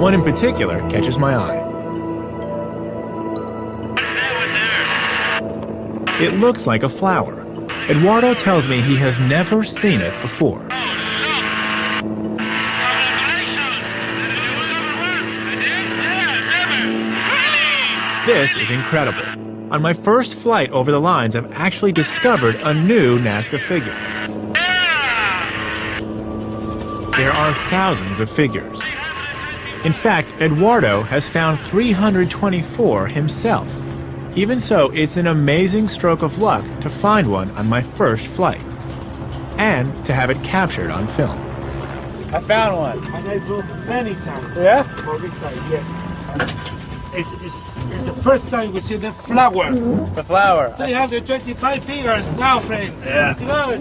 One in particular catches my eye. It looks like a flower. Eduardo tells me he has never seen it before. This is incredible. On my first flight over the lines, I've actually discovered a new Nazca figure. There are thousands of figures. In fact, Eduardo has found 324 himself. Even so, it's an amazing stroke of luck to find one on my first flight, and to have it captured on film. I found one. And I drove many times. Yeah? For this side, yes. It's the first time we see the flower. The flower. 325 figures now, friends. Yeah. Let's go.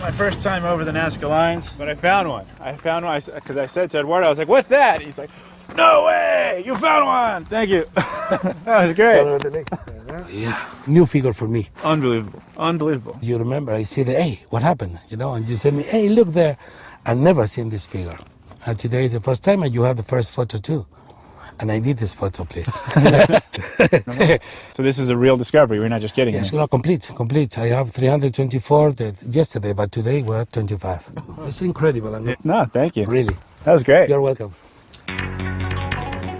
My first time over the Nazca lines, but I found one. Because I said to Eduardo, I was like, what's that? He's like, no way! You found one! Thank you. That was great. Yeah, new figure for me. Unbelievable. Unbelievable. You remember, I said, hey, what happened? You know, and you said me, hey, look there. I've never seen this figure. And today is the first time, and you have the first photo too. And I need this photo, please. So this is a real discovery. We're not just getting Yes, it. no, complete. I have 324 yesterday, but today we're at 25. It's incredible. I mean, No, thank you. really. That was great. You're welcome.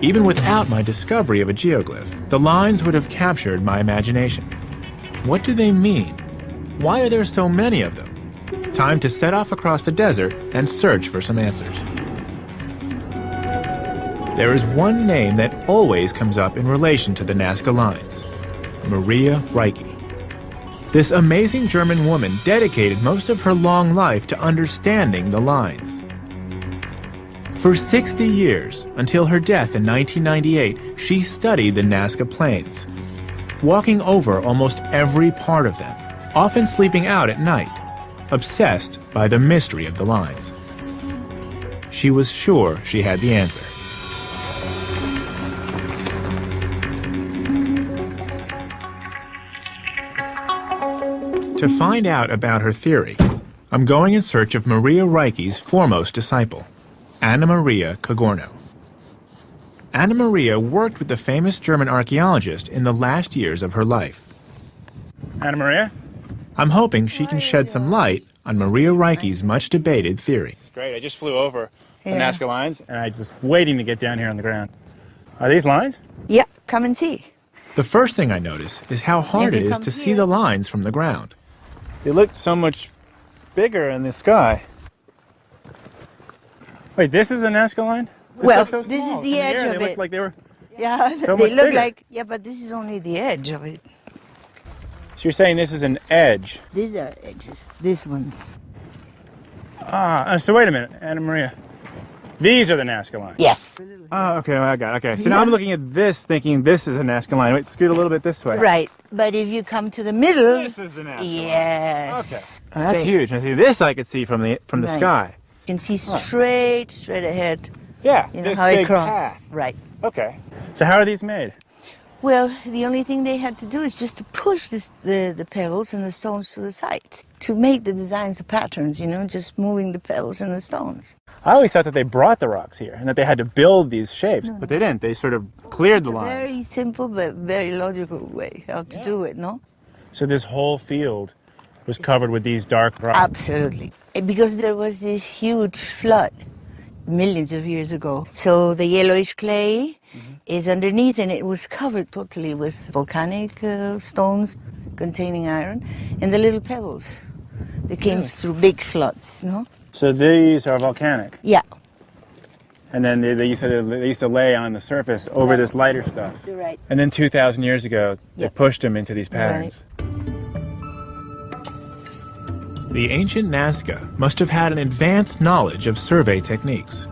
Even without my discovery of a geoglyph, the lines would have captured my imagination. What do they mean? Why are there so many of them? Time to set off across the desert and search for some answers. There is one name that always comes up in relation to the Nazca lines: Maria Reike. This amazing German woman dedicated most of her long life to understanding the lines. For 60 years, until her death in 1998, she studied the Nazca Plains, walking over almost every part of them, often sleeping out at night, obsessed by the mystery of the lines. She was sure she had the answer. To find out about her theory, I'm going in search of Maria Reike's foremost disciple, Anna Maria Cogorno. Anna Maria worked with the famous German archaeologist in the last years of her life. Anna Maria? I'm hoping she can shed some light on Maria Reike's much-debated theory. Great. I just flew over the Nazca lines, and I was waiting to get down here on the ground. Are these lines? Yeah, come and see. The first thing I notice is how hard it is to see the lines from the ground. They look so much bigger in the sky. Wait, this is a Nazca line? Well, looks so this small. is the From edge air, of they it. look like they were... Yeah, So they much look bigger. like, yeah, but this is only the edge of it. So you're saying this is an edge? These are edges, these ones. So wait a minute, Anna Maria. These are the Nazca lines? Yes. Oh, okay, well, I got it. Okay, so now I'm looking at this thinking this is a Nazca line. Wait, scoot a little bit this way. Right, but if you come to the middle... This is the Nazca line. Yes. Okay. That's Straight. huge. Now, see, this I could see from the Right. sky. You can see straight ahead. Yeah, You know this how big it crosses. path. Right. Okay. So how are these made? Well, the only thing they had to do is just to push the pebbles and the stones to the side. To make the designs, the patterns, you know, just moving the pebbles and the stones. I always thought that they brought the rocks here and that they had to build these shapes, but they didn't. They sort of cleared the lines. Very simple but very logical way how to do it, no? So this whole field was covered with these dark rocks. Absolutely. Because there was this huge flood millions of years ago. So the yellowish clay is underneath, and it was covered totally with volcanic stones containing iron and the little pebbles. They came through big floods, no? So these are volcanic. Yeah. And then they used to lay on the surface over this lighter stuff. You're right. And then 2,000 years ago, they Yeah. pushed them into these patterns. The ancient Nazca must have had an advanced knowledge of survey techniques.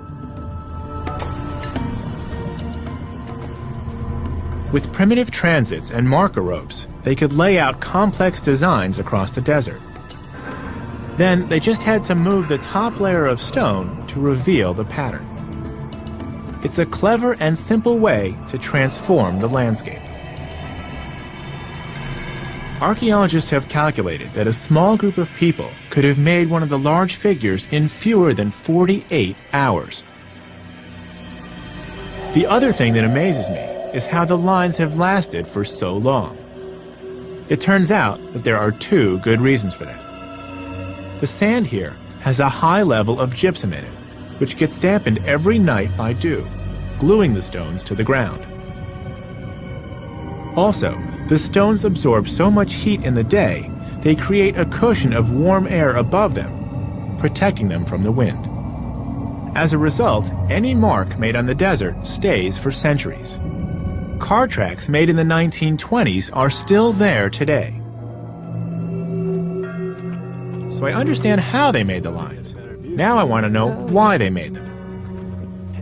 With primitive transits and marker ropes, they could lay out complex designs across the desert. Then they just had to move the top layer of stone to reveal the pattern. It's a clever and simple way to transform the landscape. Archaeologists have calculated that a small group of people could have made one of the large figures in fewer than 48 hours. The other thing that amazes me is how the lines have lasted for so long. It turns out that there are two good reasons for that. The sand here has a high level of gypsum in it, which gets dampened every night by dew, gluing the stones to the ground. Also, the stones absorb so much heat in the day, they create a cushion of warm air above them, protecting them from the wind. As a result, any mark made on the desert stays for centuries. Car tracks made in the 1920s are still there today. So I understand how they made the lines. Now I want to know why they made them.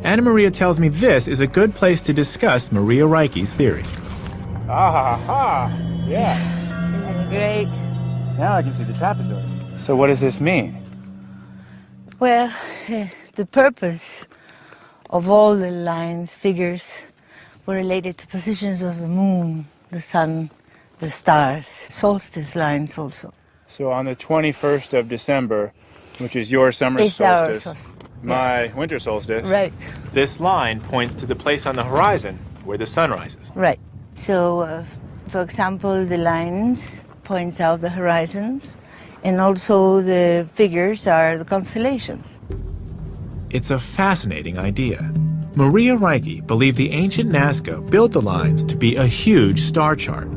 Anna Maria tells me this is a good place to discuss Maria Reiche's theory. Yeah. That's great. Now I can see the trapezoid. So what does this mean? Well, the purpose of all the lines, figures, were related to positions of the moon, the sun, the stars, solstice lines also. So on the 21st of December, which is your summer It's our solstice, solstice. my winter solstice, Right, This line points to the place on the horizon where the sun rises. right. So, for example, the lines points out the horizons, and also the figures are the constellations. It's a fascinating idea. Maria Reiche believed the ancient Nazca built the lines to be a huge star chart,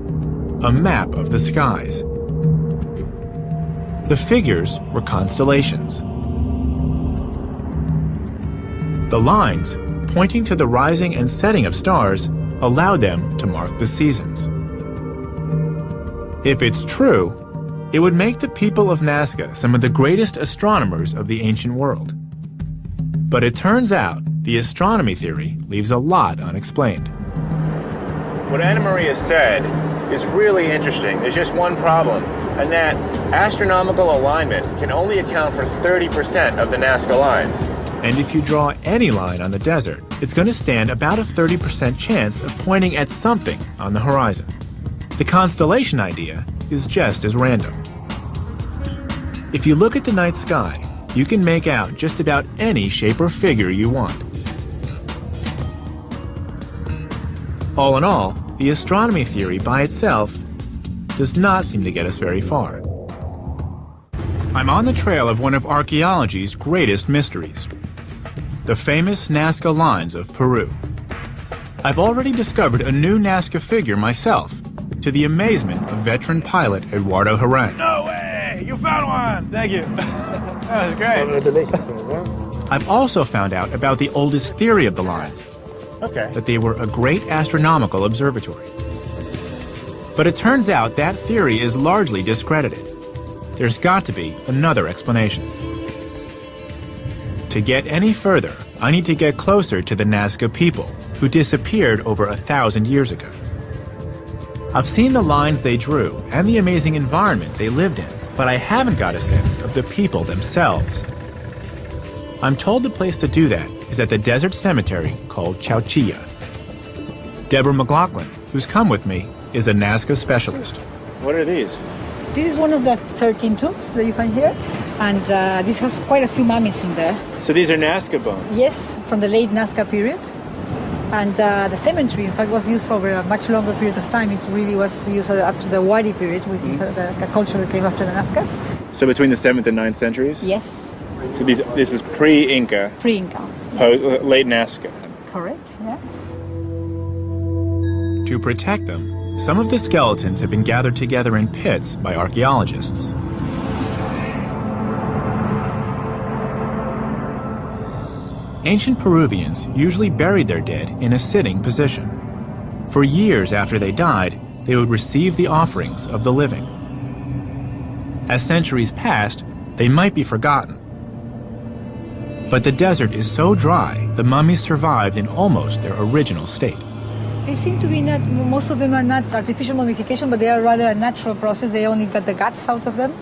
a map of the skies. The figures were constellations. The lines, pointing to the rising and setting of stars, allowed them to mark the seasons. If it's true, it would make the people of Nazca some of the greatest astronomers of the ancient world. But it turns out the astronomy theory leaves a lot unexplained. What Anna Maria said is really interesting. There's just one problem, and that astronomical alignment can only account for 30% of the Nazca lines. And if you draw any line on the desert, it's going to stand about a 30% chance of pointing at something on the horizon. The constellation idea is just as random. If you look at the night sky, you can make out just about any shape or figure you want. All in all, the astronomy theory by itself does not seem to get us very far. I'm on the trail of one of archaeology's greatest mysteries, the famous Nazca lines of Peru. I've already discovered a new Nazca figure myself, to the amazement of veteran pilot Eduardo Harang. No way! You found one! Thank you. That was great. I've also found out about the oldest theory of the lines, Okay. that they were a great astronomical observatory. But it turns out that theory is largely discredited. There's got to be another explanation. To get any further, I need to get closer to the Nazca people, who disappeared over 1,000 years ago. I've seen the lines they drew and the amazing environment they lived in, but I haven't got a sense of the people themselves. I'm told the place to do that is at the desert cemetery called Chauchilla. Deborah McLaughlin, who's come with me, is a Nazca specialist. What are these? This is one of the 13 tombs that you find here, and this has quite a few mummies in there. So these are Nazca bones? Yes, from the late Nazca period. And the cemetery, in fact, was used for a much longer period of time. It really was used up to the Wari period, which is the culture that came after the Nazcas. So between the 7th and 9th centuries? Yes, So this is pre-Inca, pre-Inca. Yes. late Nazca. Correct, yes. To protect them, some of the skeletons have been gathered together in pits by archaeologists. Ancient Peruvians usually buried their dead in a sitting position. For years after they died, they would receive the offerings of the living. As centuries passed, they might be forgotten. But the desert is so dry, the mummies survived in almost their original state. They seem to be not, most of them are not artificial mummification, but they are rather a natural process. They only got the guts out of them.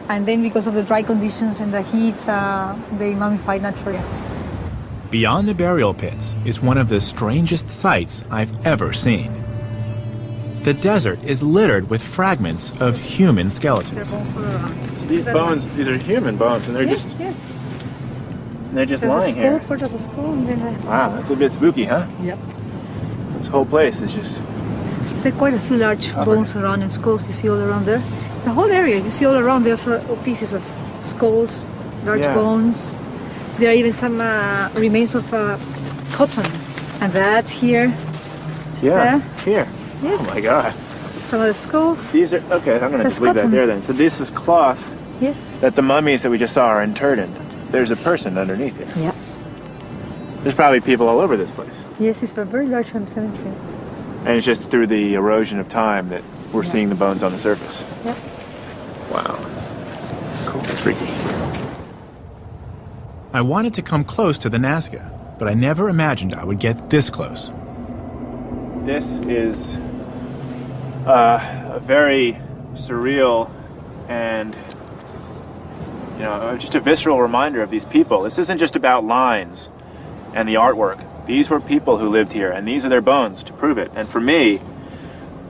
And then because of the dry conditions and the heat, they mummified naturally. Beyond the burial pits is one of the strangest sights I've ever seen. The desert is littered with fragments of human skeletons. So these bones, these are human bones, and they're Yes, just... yes. And they're just There's lying a school, here. part of a school, and then Wow, that's a bit spooky, huh? yep. This whole place is just... There are quite a few large bones around and skulls you see all around there. The whole area, you see all around, there's pieces of skulls, large Yeah. bones. There are even some remains of cotton. And that here, just Yeah, there. here. Yes. Oh my god. Some of the skulls. These are... Okay, I'm gonna That's just leave that cotton. there then. So this is cloth Yes. that the mummies that we just saw are interred in. There's a person underneath here. Yeah. There's probably people all over this place. Yes, it's a very large cemetery. And it's just through the erosion of time that we're Yeah. seeing the bones on the surface. Yep. Wow. Cool. That's freaky. I wanted to come close to the Nazca, but I never imagined I would get this close. This is a very surreal and, you know, just a visceral reminder of these people. This isn't just about lines and the artwork. These were people who lived here, and these are their bones to prove it. And for me,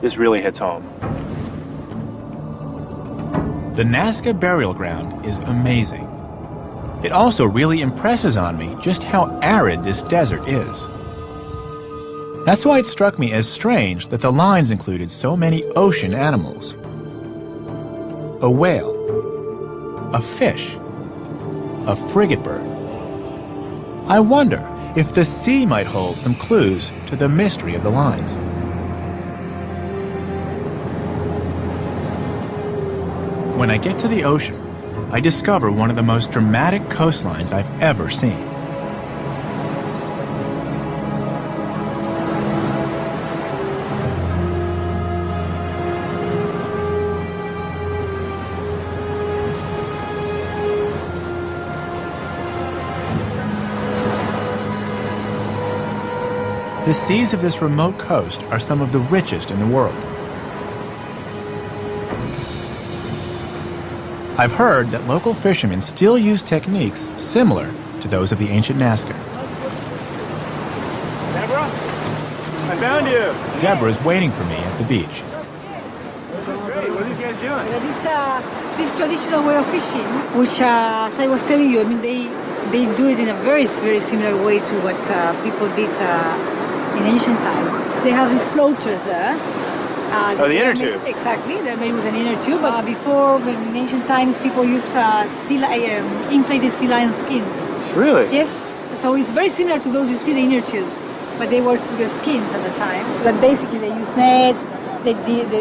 this really hits home. The Nazca burial ground is amazing. It also really impresses on me just how arid this desert is. That's why it struck me as strange that the lines included so many ocean animals. A whale, a fish, a frigate bird. I wonder if the sea might hold some clues to the mystery of the lines. When I get to the ocean, I discover one of the most dramatic coastlines I've ever seen. The seas of this remote coast are some of the richest in the world. I've heard that local fishermen still use techniques similar to those of the ancient Nazca. Deborah? I found you! Deborah is waiting for me at the beach. This is great. What are these guys doing? This traditional way of fishing, which, as I was telling you, I mean, they do it in a very, very similar way to what people did in ancient times. They have these floaters there. Oh, the inner tube. Exactly, they're made with an inner tube. Before, in ancient times, people used inflated sea lion skins. Really? Yes, so it's very similar to those you see the inner tubes, but they were the skins at the time. But basically, they used nets. They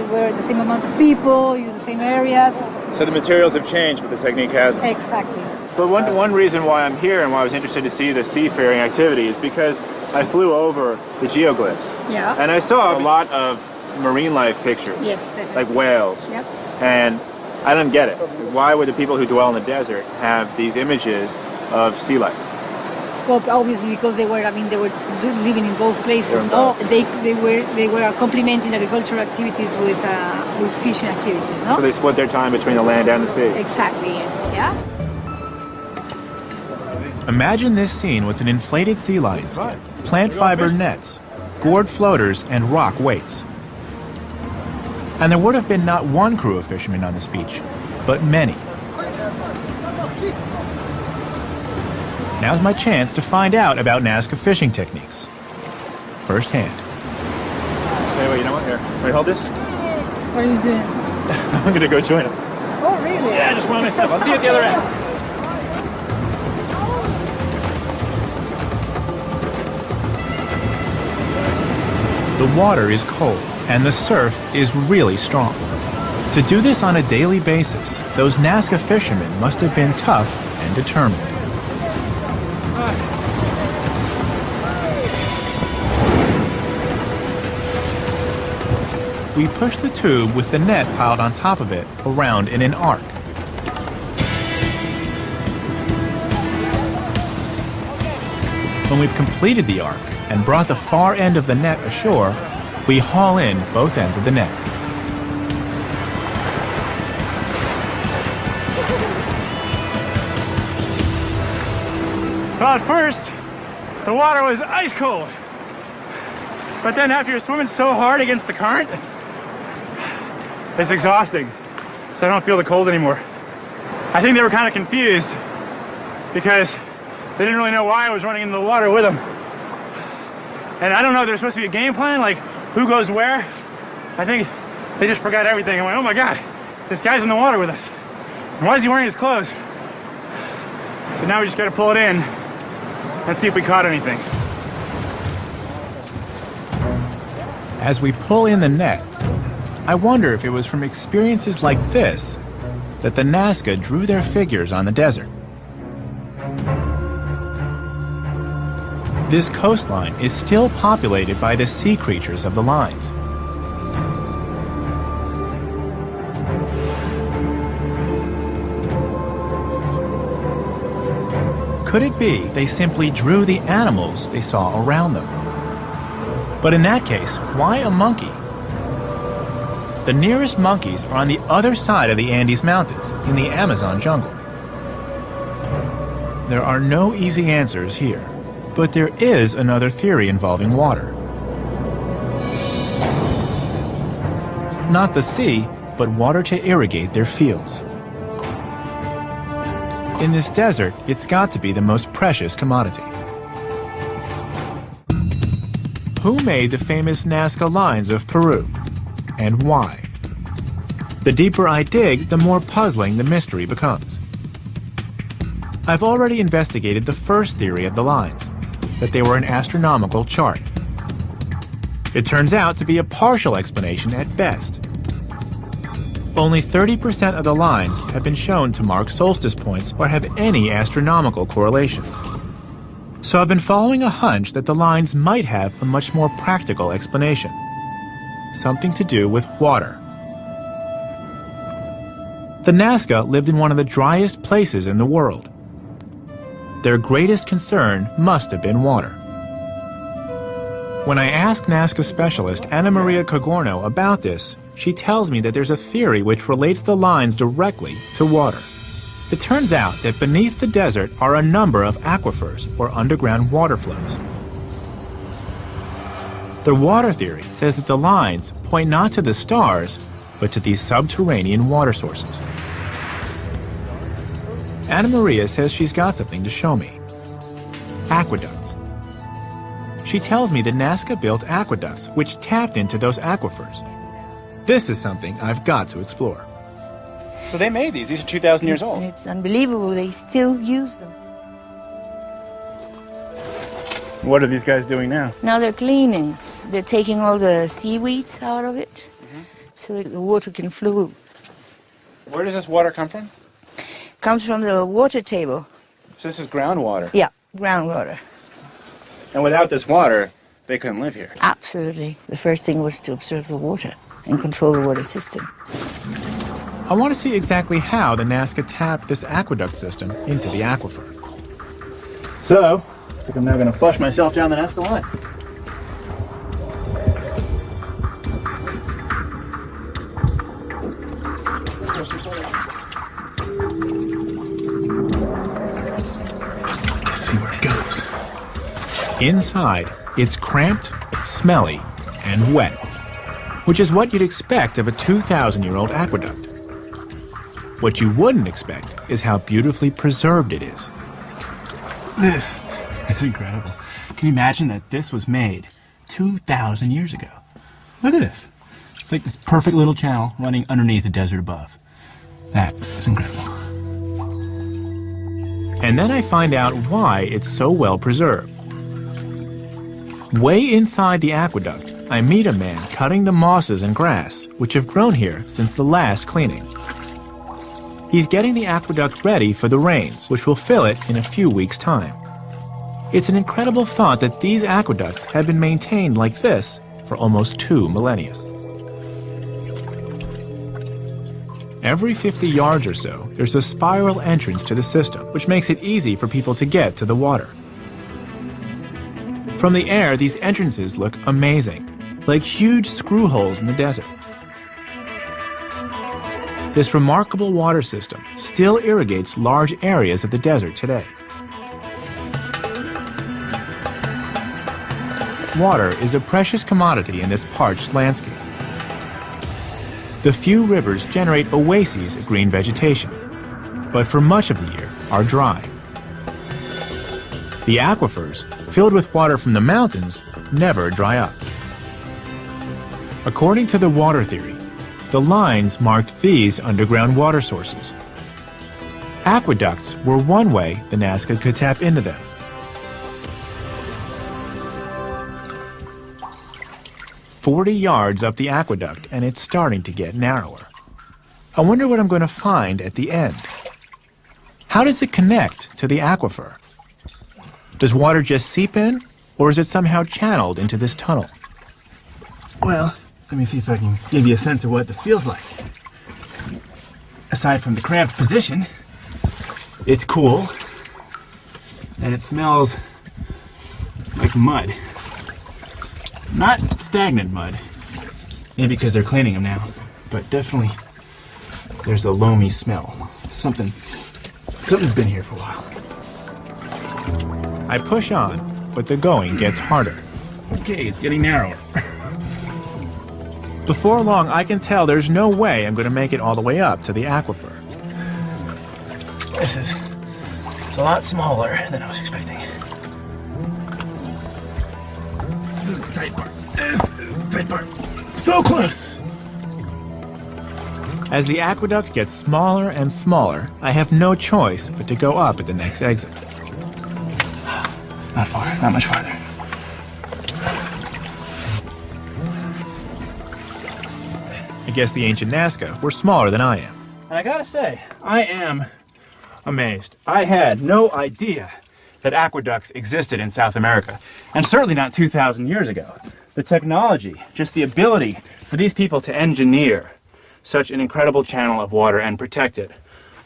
were the same amount of people, used the same areas. So the materials have changed, but the technique hasn't. Exactly. But one reason why I'm here and why I was interested to see the seafaring activity is because I flew over the geoglyphs. Yeah. And I saw a lot of marine life pictures. Yes, definitely. Like whales. Yep. And I don't get it. Why would the people who dwell in the desert have these images of sea life? Well, obviously because they were living in both places. Yeah. No, they were complementing agricultural activities with fishing activities. No. So they split their time between the land and the sea. Exactly. Yes. Yeah. Imagine this scene with an inflated sea lion skin, plant fiber nets, gourd floaters, and rock weights. And there would have been not one crew of fishermen on this beach, but many. Now's my chance to find out about Nazca fishing techniques. Firsthand. Anyway, you know what? Here, can we hold this? What are you doing? I'm gonna go join them. Oh, really? Yeah, I just want my stuff. I'll see you at the other end. The water is cold, and the surf is really strong. To do this on a daily basis, those Nazca fishermen must have been tough and determined. We push the tube with the net piled on top of it around in an arc. When we've completed the arc and brought the far end of the net ashore, we haul in both ends of the net. Well, at first, the water was ice cold. But then after you're swimming so hard against the current, it's exhausting. So I don't feel the cold anymore. I think they were kind of confused because They didn't really know why I was running into the water with them. And I don't know, there's supposed to be a game plan, like who goes where. I think they just forgot everything and went, oh my God, this guy's in the water with us. And why is he wearing his clothes? So now we just gotta pull it in and see if we caught anything. As we pull in the net, I wonder if it was from experiences like this that the Nazca drew their figures on the desert. This coastline is still populated by the sea creatures of the lines. Could it be they simply drew the animals they saw around them? But in that case, why a monkey? The nearest monkeys are on the other side of the Andes Mountains, in the Amazon jungle. There are no easy answers here, but there is another theory involving water. Not the sea, but water to irrigate their fields. In this desert, it's got to be the most precious commodity. Who made the famous Nazca lines of Peru, and why? The deeper I dig, the more puzzling the mystery becomes. I've already investigated the first theory of the lines, that they were an astronomical chart. It turns out to be a partial explanation at best. Only 30% of the lines have been shown to mark solstice points or have any astronomical correlation. So I've been following a hunch that the lines might have a much more practical explanation. Something to do with water. The Nazca lived in one of the driest places in the world. Their greatest concern must have been water. When I ask Nazca specialist Ana Maria Cogorno about this, she tells me that there's a theory which relates the lines directly to water. It turns out that beneath the desert are a number of aquifers, or underground water flows. The water theory says that the lines point not to the stars, but to these subterranean water sources. Ana Maria says she's got something to show me. Aqueducts. She tells me that Nazca built aqueducts which tapped into those aquifers. This is something I've got to explore. So they made these. These are 2,000 years old. It's unbelievable. They still use them. What are these guys doing now? Now they're cleaning. They're taking all the seaweeds out of it so that the water can flow. Where does this water come from? Comes from the water table. So this is groundwater. Yeah, groundwater. And without this water, they couldn't live here. Absolutely. The first thing was to observe the water and control the water system. I want to see exactly how the Nazca tapped this aqueduct system into the aquifer. So, looks like I'm now going to flush myself down the Nazca line. Let's see where it goes. Inside, it's cramped, smelly, and wet, which is what you'd expect of a 2,000-year-old aqueduct. What you wouldn't expect is how beautifully preserved it is. This is incredible. Can you imagine that this was made 2,000 years ago? Look at this. It's like this perfect little channel running underneath the desert above. That is incredible. And then I find out why it's so well preserved. Way inside the aqueduct, I meet a man cutting the mosses and grass, which have grown here since the last cleaning. He's getting the aqueduct ready for the rains, which will fill it in a few weeks' time. It's an incredible thought that these aqueducts have been maintained like this for almost 2 millennia. Every 50 yards or so, there's a spiral entrance to the system, which makes it easy for people to get to the water. From the air, these entrances look amazing, like huge screw holes in the desert. This remarkable water system still irrigates large areas of the desert today. Water is a precious commodity in this parched landscape. The few rivers generate oases of green vegetation, but for much of the year are dry. The aquifers, filled with water from the mountains, never dry up. According to the water theory, the lines marked these underground water sources. Aqueducts were one way the Nazca could tap into them. "40 yards up the aqueduct, and it's starting to get narrower. I wonder what I'm going to find at the end. How does it connect to the aquifer? Does water just seep in, or is it somehow channeled into this tunnel?" Well, let me see if I can give you a sense of what this feels like. Aside from the cramped position, it's cool, and it smells like mud. Not stagnant mud, maybe because they're cleaning them now, but definitely there's a loamy smell. Something's been here for a while. I push on, but the going gets harder. Okay, it's getting narrower. Before long, I can tell there's no way I'm going to make it all the way up to the aquifer. It's a lot smaller than I was expecting. This is the tight part. This is the tight part. So close! As the aqueduct gets smaller and smaller, I have no choice but to go up at the next exit. Not far, not much farther. I guess the ancient Nazca were smaller than I am. And I gotta say, I am amazed. I had no idea that aqueducts existed in South America, and certainly not 2,000 years ago. The technology, just the ability for these people to engineer such an incredible channel of water and protect it.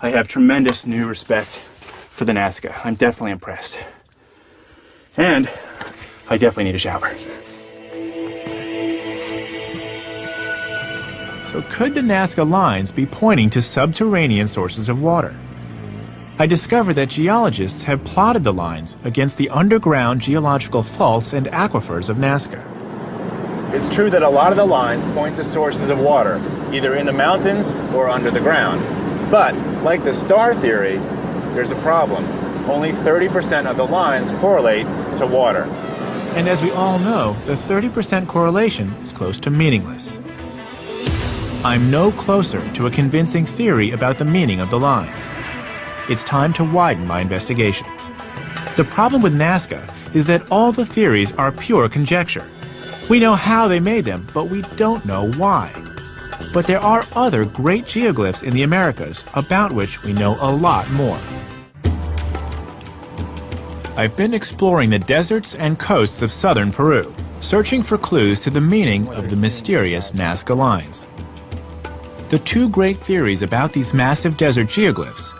I have tremendous new respect for the Nazca. I'm definitely impressed. And I definitely need a shower. So could the Nazca lines be pointing to subterranean sources of water? I discovered that geologists have plotted the lines against the underground geological faults and aquifers of Nazca. It's true that a lot of the lines point to sources of water, either in the mountains or under the ground. But, like the star theory, there's a problem. Only 30% of the lines correlate to water. And as we all know, the 30% correlation is close to meaningless. I'm no closer to a convincing theory about the meaning of the lines. It's time to widen my investigation. The problem with Nazca is that all the theories are pure conjecture. We know how they made them, but we don't know why. But there are other great geoglyphs in the Americas about which we know a lot more. I've been exploring the deserts and coasts of southern Peru, searching for clues to the meaning of the mysterious Nazca lines. The two great theories about these massive desert geoglyphs,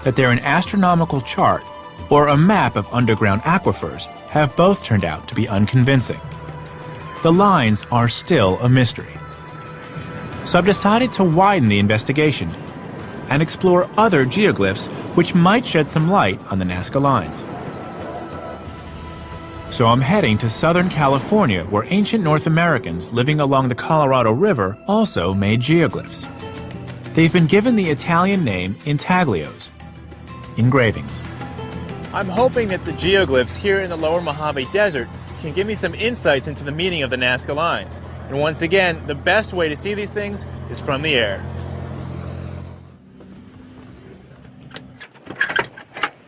that they're an astronomical chart or a map of underground aquifers, have both turned out to be unconvincing. The lines are still a mystery. So I've decided to widen the investigation and explore other geoglyphs which might shed some light on the Nazca lines. So I'm heading to Southern California, where ancient North Americans living along the Colorado River also made geoglyphs. They've been given the Italian name intaglios, engravings. I'm hoping that the geoglyphs here in the lower Mojave Desert can give me some insights into the meaning of the Nazca lines. And once again, the best way to see these things is from the air.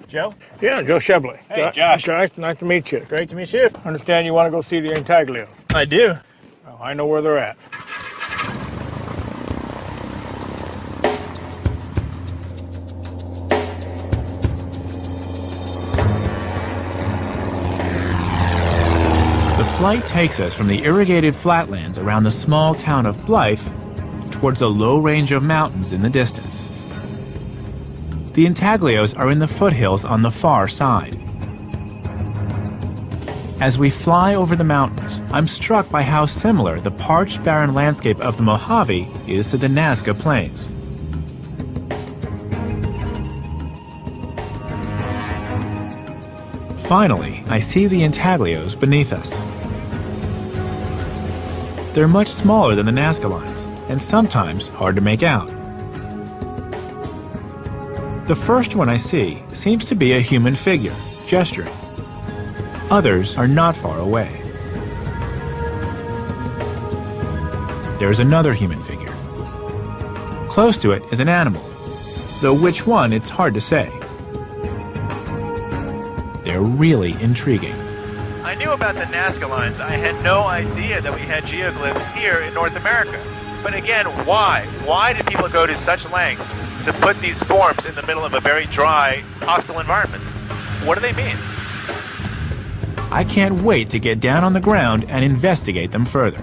Joe? Yeah, Joe Shebley. Hey, Josh. Nice to meet you. Great to meet you. Understand you want to go see the intaglio. I do. Well, I know where they're at. The flight takes us from the irrigated flatlands around the small town of Blythe towards a low range of mountains in the distance. The intaglios are in the foothills on the far side. As we fly over the mountains, I'm struck by how similar the parched, barren landscape of the Mojave is to the Nazca Plains. Finally, I see the intaglios beneath us. They're much smaller than the Nazca lines, and sometimes hard to make out. The first one I see seems to be a human figure, gesturing. Others are not far away. There's another human figure. Close to it is an animal, though which one it's hard to say. They're really intriguing. I knew about the Nazca lines. I had no idea that we had geoglyphs here in North America. But again, why? Why did people go to such lengths to put these forms in the middle of a very dry, hostile environment? What do they mean? I can't wait to get down on the ground and investigate them further.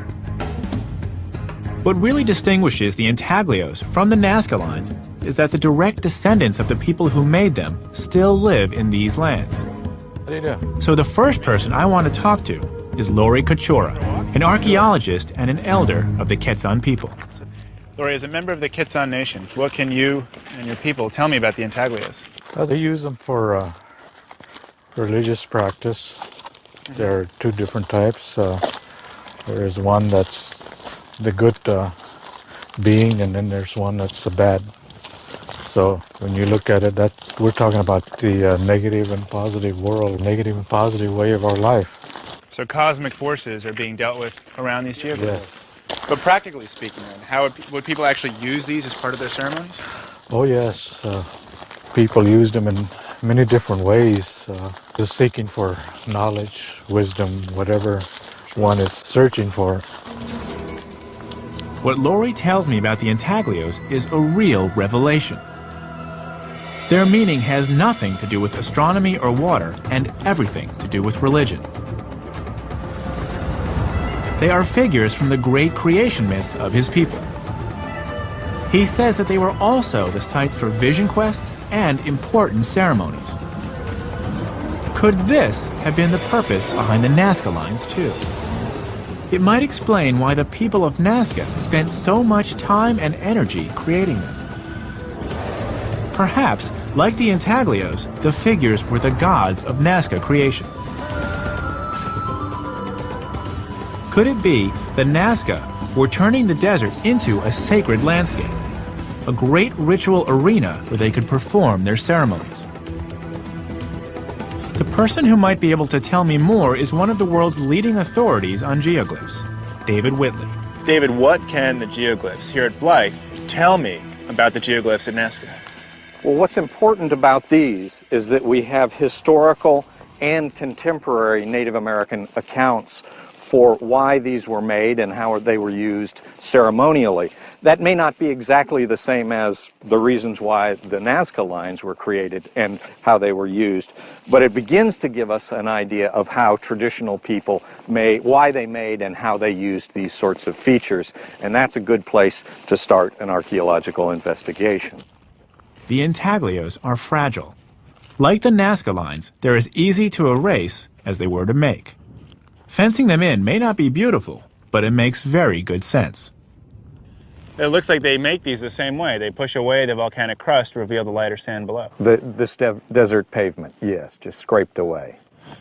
What really distinguishes the intaglios from the Nazca lines is that the direct descendants of the people who made them still live in these lands. What do you do? So the first person I want to talk to is Lori Kachora, an archaeologist and an elder of the Quetzan people. Lori, as a member of the Quetzan Nation, what can you and your people tell me about the intaglios? They use them for religious practice. There are two different types. There is one that's the good being, and then there's one that's the bad. So when you look at it, we're talking about the negative and positive world, negative and positive way of our life. So cosmic forces are being dealt with around these geoglyphs? Yes. But practically speaking, then, how would people actually use these as part of their ceremonies? Oh yes, people use them in many different ways, just seeking for knowledge, wisdom, whatever one is searching for. What Lori tells me about the intaglios is a real revelation. Their meaning has nothing to do with astronomy or water, and everything to do with religion. They are figures from the great creation myths of his people. He says that they were also the sites for vision quests and important ceremonies. Could this have been the purpose behind the Nazca lines too? It might explain why the people of Nazca spent so much time and energy creating them. Perhaps, like the intaglios, the figures were the gods of Nazca creation. Could it be that Nazca were turning the desert into a sacred landscape, a great ritual arena where they could perform their ceremonies? The person who might be able to tell me more is one of the world's leading authorities on geoglyphs, David Whitley. David, what can the geoglyphs here at Blythe tell me about the geoglyphs at Nazca? Well, what's important about these is that we have historical and contemporary Native American accounts for why these were made and how they were used ceremonially. That may not be exactly the same as the reasons why the Nazca lines were created and how they were used, but it begins to give us an idea of how traditional people why they made and how they used these sorts of features, and that's a good place to start an archaeological investigation. The intaglios are fragile. Like the Nazca lines, they're as easy to erase as they were to make. Fencing them in may not be beautiful, but it makes very good sense. It looks like they make these the same way. They push away the volcanic crust to reveal the lighter sand below. This desert pavement, yes, just scraped away.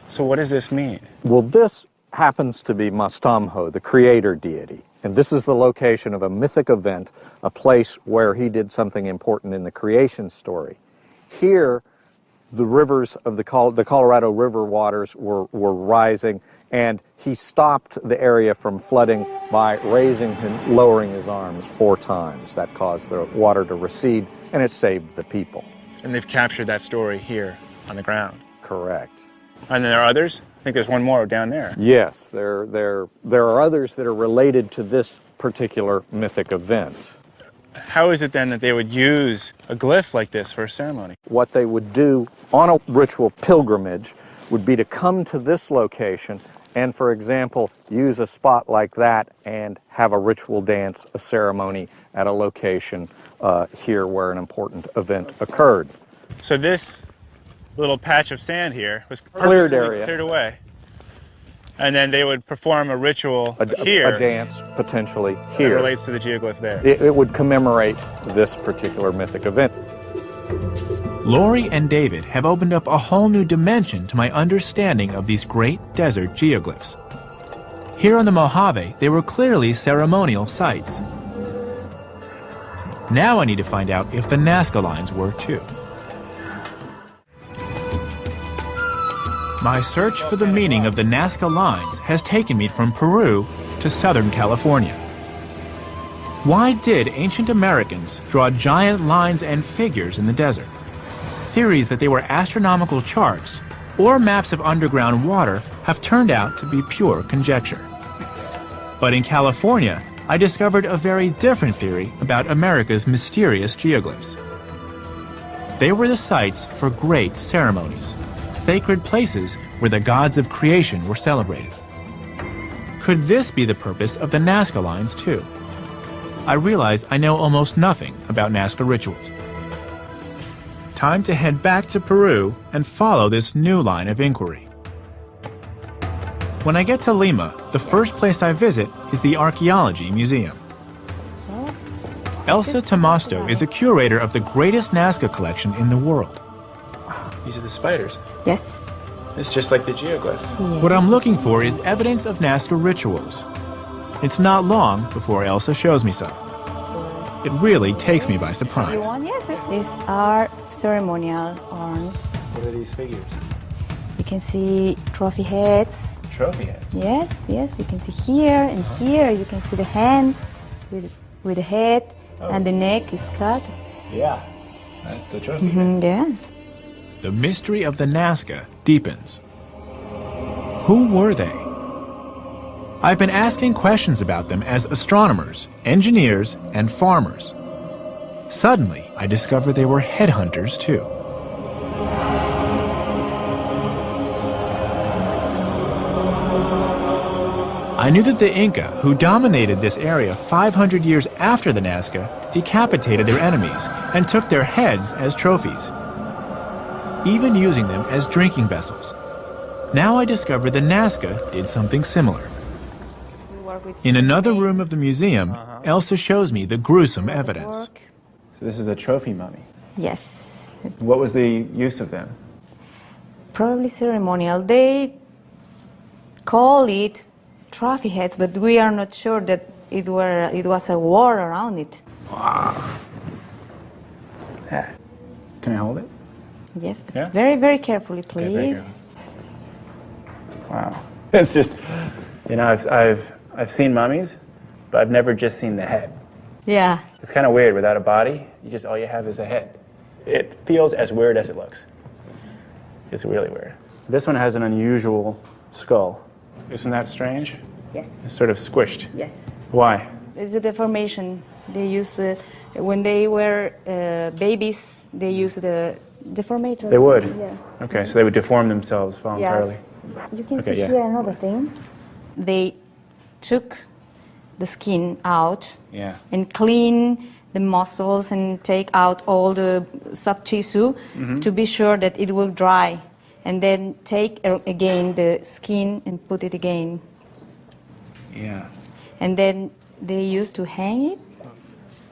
So what does this mean? Well, this happens to be Mastamho, the creator deity. And this is the location of a mythic event, a place where he did something important in the creation story. Here, the rivers of the Colorado River waters were rising, and he stopped the area from flooding by raising and lowering his arms 4 times. That caused the water to recede, and it saved the people. And they've captured that story here on the ground. Correct. And then there are others? I think there's one more down there. Yes, there are others that are related to this particular mythic event. How is it then that they would use a glyph like this for a ceremony? What they would do on a ritual pilgrimage would be to come to this location and, for example, use a spot like that and have a ritual dance, a ceremony at a location here where an important event occurred. So this little patch of sand here was cleared area, cleared away. And then they would perform a ritual here. A dance, potentially, That here. relates to the geoglyph there. It would commemorate this particular mythic event. Lori and David have opened up a whole new dimension to my understanding of these great desert geoglyphs. Here on the Mojave, they were clearly ceremonial sites. Now I need to find out if the Nazca lines were too. My search for the meaning of the Nazca lines has taken me from Peru to Southern California. Why did ancient Americans draw giant lines and figures in the desert? Theories that they were astronomical charts or maps of underground water have turned out to be pure conjecture. But in California, I discovered a very different theory about America's mysterious geoglyphs. They were the sites for great ceremonies, sacred places where the gods of creation were celebrated. Could this be the purpose of the Nazca lines too? I realize I know almost nothing about Nazca rituals. Time to head back to Peru and follow this new line of inquiry. When I get to Lima, the first place I visit is the Archaeology Museum. Elsa Tomasto is a curator of the greatest Nazca collection in the world. These are the spiders. Yes. It's just like the geoglyph. Yes. What I'm looking for is evidence of Nazca rituals. It's not long before Elsa shows me some. It really takes me by surprise. Yes, these are ceremonial urns. What are these figures? You can see trophy heads. Trophy heads? Yes, yes. You can see here and here. You can see the hand with the head, and the neck is cut. Yeah, that's a trophy head. Yeah. The mystery of the Nazca deepens. Who were they? I've been asking questions about them as astronomers, engineers, and farmers. Suddenly, I discover they were headhunters too. I knew that the Inca, who dominated this area 500 years after the Nazca, decapitated their enemies and took their heads as trophies, even using them as drinking vessels. Now I discover the Nazca did something similar. In another room of the museum, Elsa shows me the gruesome evidence. So this is a trophy mummy. Yes. What was the use of them? Probably ceremonial. They call it trophy heads, but we are not sure that it was a war around it. Wow. Can I hold it? Yes, but Yeah? very, very carefully, please. Okay, very careful. Wow. It's just, you know, I've seen mummies, but I've never just seen the head. Yeah. It's kind of weird. Without a body, all you have is a head. It feels as weird as it looks. It's really weird. This one has an unusual skull. Isn't that strange? Yes. It's sort of squished. Yes. Why? It's a deformation. They use when they were babies. They use the deformator. They would? Yeah. Okay, so they would deform themselves voluntarily. Yes. You can Okay, see yeah. here another thing. They took the skin out Yeah. and clean the muscles and take out all the soft tissue to be sure that it will dry. And then take again the skin and put it again. Yeah. And then they used to hang it.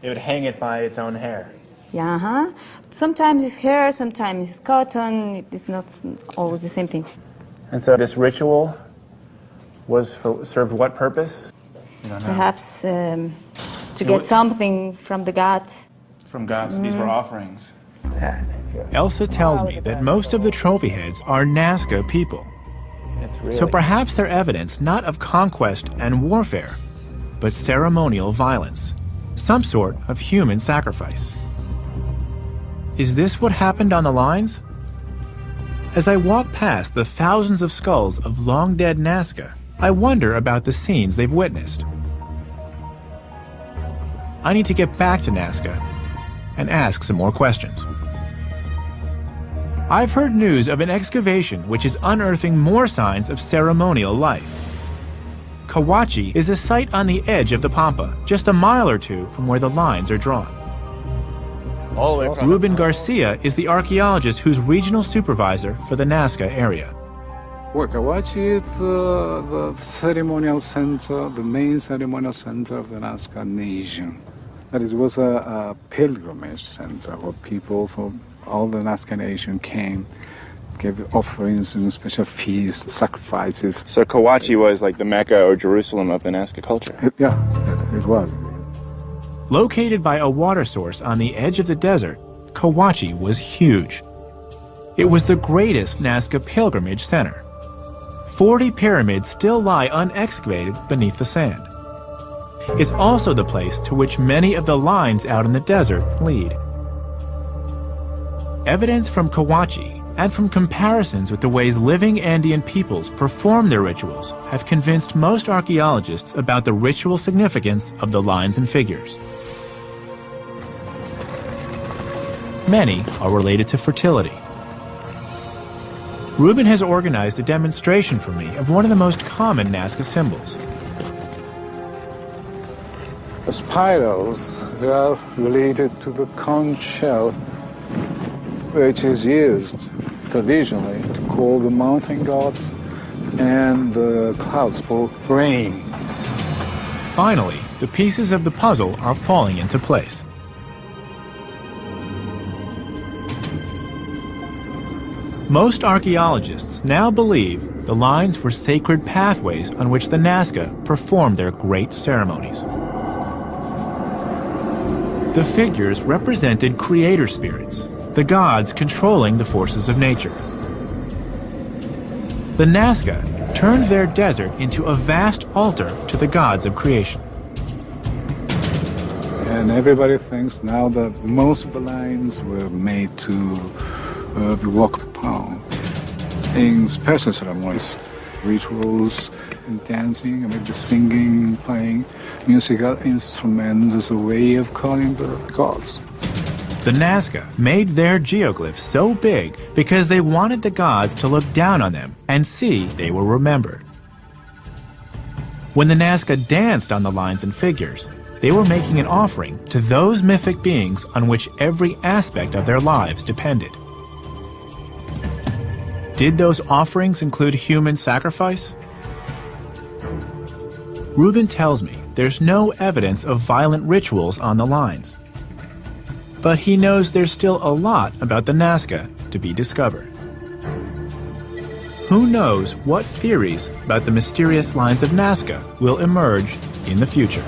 They would hang it by its own hair. Yeah, uh-huh. Sometimes it's hair, sometimes it's cotton. It's not always the same thing. And so this ritual served what purpose? You don't know. Perhaps to get something from the gods. From gods, these were offerings. Elsa tells me that most of the trophy heads are Nazca people. It's really... So perhaps they're evidence not of conquest and warfare, but ceremonial violence, some sort of human sacrifice. Is this what happened on the lines? As I walk past the thousands of skulls of long-dead Nazca, I wonder about the scenes they've witnessed. I need to get back to Nazca and ask some more questions. I've heard news of an excavation which is unearthing more signs of ceremonial life. Kawachi is a site on the edge of the Pampa, just a mile or two from where the lines are drawn. Ruben Garcia is the archaeologist who's regional supervisor for the Nazca area. Well, Kawachi is the ceremonial center, the main ceremonial center of the Nazca nation. That is, was a pilgrimage center where people from all the Nazca nation came, gave offerings and special feasts, sacrifices. So Kawachi was like the Mecca or Jerusalem of the Nazca culture. It was. Located by a water source on the edge of the desert, Kawachi was huge. It was the greatest Nazca pilgrimage center. 40 pyramids still lie unexcavated beneath the sand. It's also the place to which many of the lines out in the desert lead. Evidence from Kawachi and from comparisons with the ways living Andean peoples perform their rituals have convinced most archaeologists about the ritual significance of the lines and figures. Many are related to fertility. Ruben has organized a demonstration for me of one of the most common Nazca symbols. The spirals, they are related to the conch shell, which is used traditionally to call the mountain gods and the clouds for rain. Finally, the pieces of the puzzle are falling into place. Most archaeologists now believe the lines were sacred pathways on which the Nazca performed their great ceremonies. The figures represented creator spirits, the gods controlling the forces of nature. The Nazca turned their desert into a vast altar to the gods of creation. And everybody thinks now that most of the lines were made to be walked upon in special ceremonies, rituals, and dancing, maybe singing, playing musical instruments as a way of calling the gods. The Nazca made their geoglyphs so big because they wanted the gods to look down on them and see they were remembered. When the Nazca danced on the lines and figures, they were making an offering to those mythic beings on which every aspect of their lives depended. Did those offerings include human sacrifice? Ruben tells me there's no evidence of violent rituals on the lines. But he knows there's still a lot about the Nazca to be discovered. Who knows what theories about the mysterious lines of Nazca will emerge in the future?